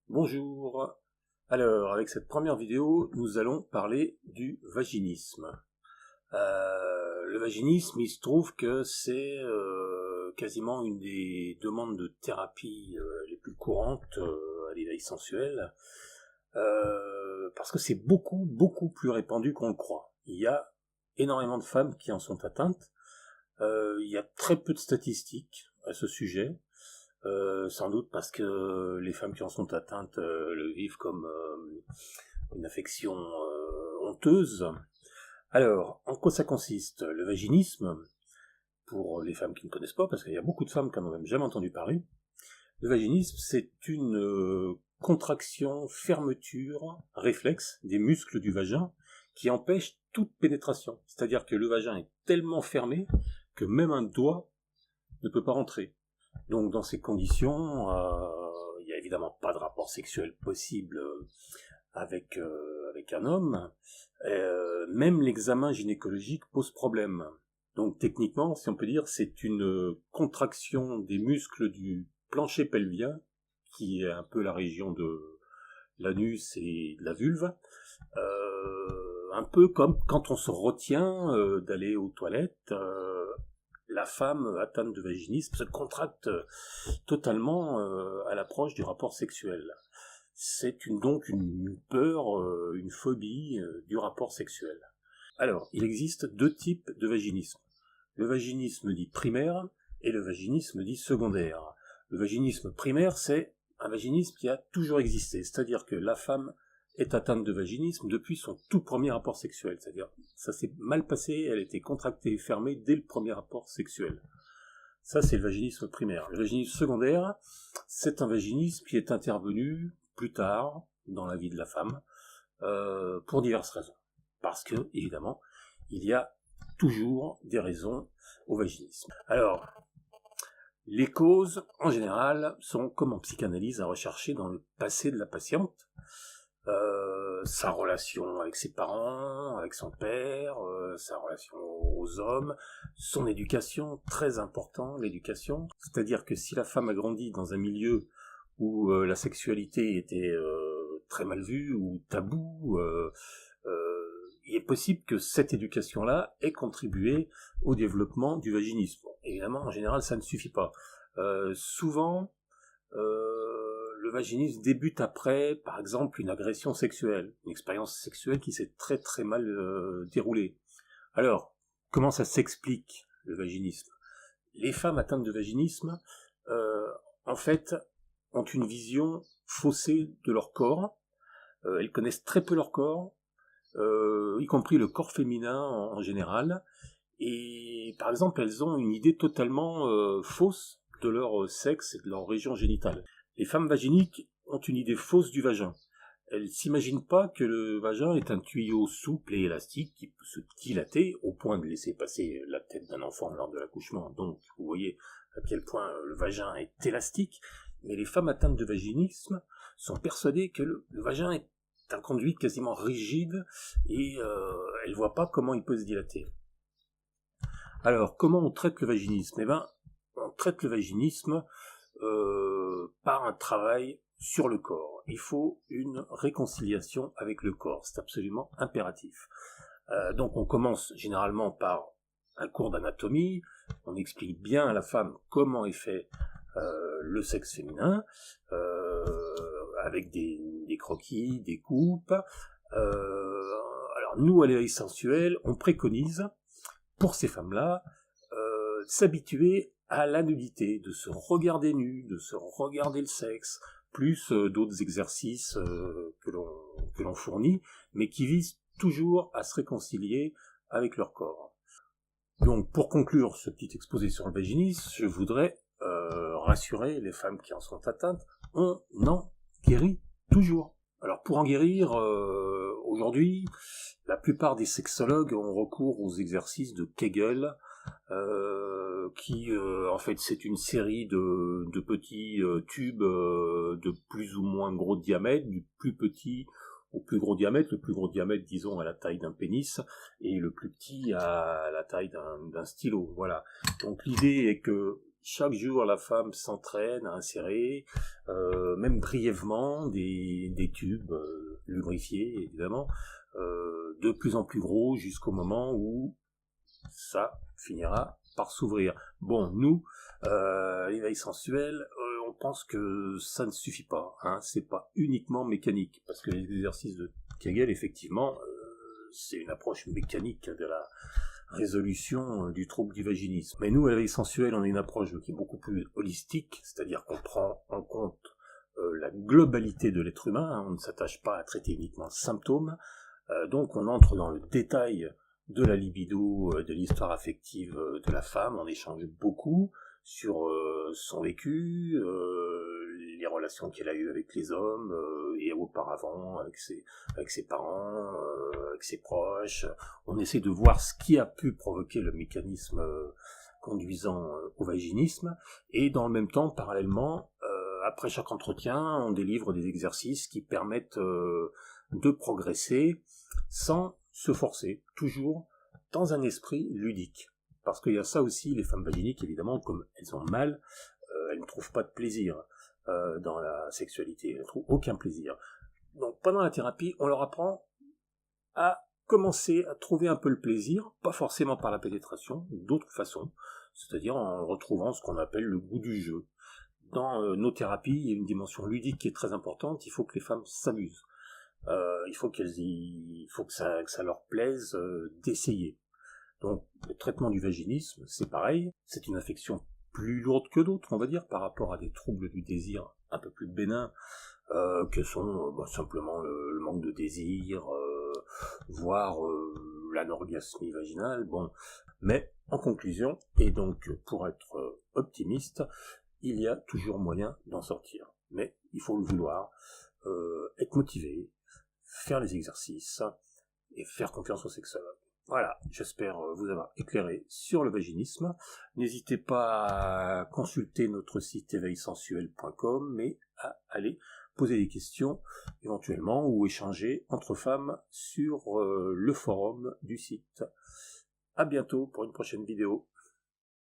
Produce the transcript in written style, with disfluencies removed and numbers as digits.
Bonjour. Alors, avec cette première vidéo, nous allons parler du vaginisme. Le vaginisme, il se trouve que c'est quasiment une des demandes de thérapie les plus courantes à l'éveil sensuel, parce que c'est beaucoup plus répandu qu'on le croit. Il y a énormément de femmes qui en sont atteintes. Il y a très peu de statistiques à ce sujet. Sans doute parce que les femmes qui en sont atteintes le vivent comme une affection honteuse. Alors, en quoi ça consiste? Le vaginisme, pour les femmes qui ne connaissent pas, parce qu'il y a beaucoup de femmes qui n'en ont même jamais entendu parler, le vaginisme, c'est une contraction, fermeture, réflexe des muscles du vagin qui empêche toute pénétration. C'est-à-dire que le vagin est tellement fermé que même un doigt ne peut pas rentrer. Donc dans ces conditions, il n'y a évidemment pas de rapport sexuel possible avec un homme. Même l'examen gynécologique pose problème. Donc techniquement, si on peut dire, c'est une contraction des muscles du plancher pelvien, qui est un peu la région de l'anus et de la vulve, un peu comme quand on se retient d'aller aux toilettes. La femme atteinte de vaginisme se contracte totalement à l'approche du rapport sexuel. C'est donc une peur, une phobie du rapport sexuel. Alors, il existe deux types de vaginisme. Le vaginisme dit primaire et le vaginisme dit secondaire. Le vaginisme primaire, c'est un vaginisme qui a toujours existé, c'est-à-dire que la femme est atteinte de vaginisme depuis son tout premier rapport sexuel, c'est-à-dire ça s'est mal passé, elle était contractée et fermée dès le premier rapport sexuel. Ça, c'est le vaginisme primaire. Le vaginisme secondaire, c'est un vaginisme qui est intervenu plus tard dans la vie de la femme, pour diverses raisons. Parce que, évidemment, il y a toujours des raisons au vaginisme. Alors, les causes, en général, sont, comme en psychanalyse, à rechercher dans le passé de la patiente. Sa relation avec ses parents, avec son père, sa relation aux hommes, son éducation, très important, l'éducation. C'est-à-dire que si la femme a grandi dans un milieu où la sexualité était très mal vue ou tabou, il est possible que cette éducation-là ait contribué au développement du vaginisme. Bon, évidemment, en général, ça ne suffit pas. Souvent, le vaginisme débute après, par exemple, une agression sexuelle, une expérience sexuelle qui s'est très mal déroulée. Alors, comment ça s'explique, le vaginisme? Les femmes atteintes de vaginisme, en fait, ont une vision faussée de leur corps. Elles connaissent très peu leur corps, y compris le corps féminin en général. Et par exemple, elles ont une idée totalement fausse de leur sexe et de leur région génitale. Les femmes vaginiques ont une idée fausse du vagin. Elles s'imaginent pas que le vagin est un tuyau souple et élastique qui peut se dilater au point de laisser passer la tête d'un enfant lors de l'accouchement. Donc, vous voyez à quel point le vagin est élastique. Mais les femmes atteintes de vaginisme sont persuadées que le vagin est un conduit quasiment rigide et elles voient pas comment il peut se dilater. Alors, comment on traite le vaginisme? Eh bien, on traite le vaginisme par un travail sur le corps. Il faut une réconciliation avec le corps, c'est absolument impératif. Donc on commence généralement par un cours d'anatomie, on explique bien à la femme comment est fait le sexe féminin, avec des croquis, des coupes. Alors nous, à l'éveil sensuel, on préconise, pour ces femmes-là, s'habituer à la nudité, de se regarder nu, de se regarder le sexe, plus d'autres exercices que l'on fournit, mais qui visent toujours à se réconcilier avec leur corps. Donc pour conclure ce petit exposé sur le vaginisme, je voudrais rassurer les femmes qui en sont atteintes, on en guérit toujours. Alors pour en guérir, aujourd'hui, la plupart des sexologues ont recours aux exercices de Kegel, qui en fait c'est une série de petits tubes de plus ou moins gros diamètre, du plus petit au plus gros diamètre, le plus gros diamètre disons à la taille d'un pénis, et le plus petit à la taille d'un stylo, voilà. Donc l'idée est que chaque jour la femme s'entraîne à insérer, même même brièvement des tubes lubrifiés, évidemment, de plus en plus gros jusqu'au moment où ça finira par s'ouvrir. Bon, nous, l'éveil sensuel, on pense que ça ne suffit pas, hein, c'est pas uniquement mécanique, parce que les exercices de Kegel, effectivement, c'est une approche mécanique de la résolution du trouble du vaginisme. Mais nous, à l'éveil sensuel, on a une approche qui est beaucoup plus holistique, c'est-à-dire qu'on prend en compte la globalité de l'être humain, hein, on ne s'attache pas à traiter uniquement le symptôme, donc on entre dans le détail de la libido, de l'histoire affective de la femme, on échange beaucoup sur son vécu, les relations qu'elle a eues avec les hommes, et auparavant avec ses parents, avec ses proches. On essaie de voir ce qui a pu provoquer le mécanisme conduisant au vaginisme, et dans le même temps, parallèlement, après chaque entretien, on délivre des exercices qui permettent de progresser sans se forcer, toujours dans un esprit ludique. Parce qu'il y a ça aussi, les femmes vaginiques, évidemment, comme elles ont mal, elles ne trouvent pas de plaisir dans la sexualité, elles ne trouvent aucun plaisir. Donc pendant la thérapie, on leur apprend à commencer à trouver un peu le plaisir, pas forcément par la pénétration, d'autres façons, c'est-à-dire en retrouvant ce qu'on appelle le goût du jeu. Dans nos thérapies, il y a une dimension ludique qui est très importante, il faut que les femmes s'amusent. Il faut que ça leur plaise d'essayer. Donc, le traitement du vaginisme, c'est pareil, c'est une affection plus lourde que d'autres, on va dire, par rapport à des troubles du désir un peu plus bénins, que sont simplement le manque de désir, voire l'anorgasmie vaginale, bon. Mais, en conclusion, et donc pour être optimiste, il y a toujours moyen d'en sortir. Mais il faut le vouloir, être motivé, faire les exercices et faire confiance au sexologue. Voilà, j'espère vous avoir éclairé sur le vaginisme. N'hésitez pas à consulter notre site éveilsensuel.com, mais à aller poser des questions éventuellement ou échanger entre femmes sur le forum du site. À bientôt pour une prochaine vidéo.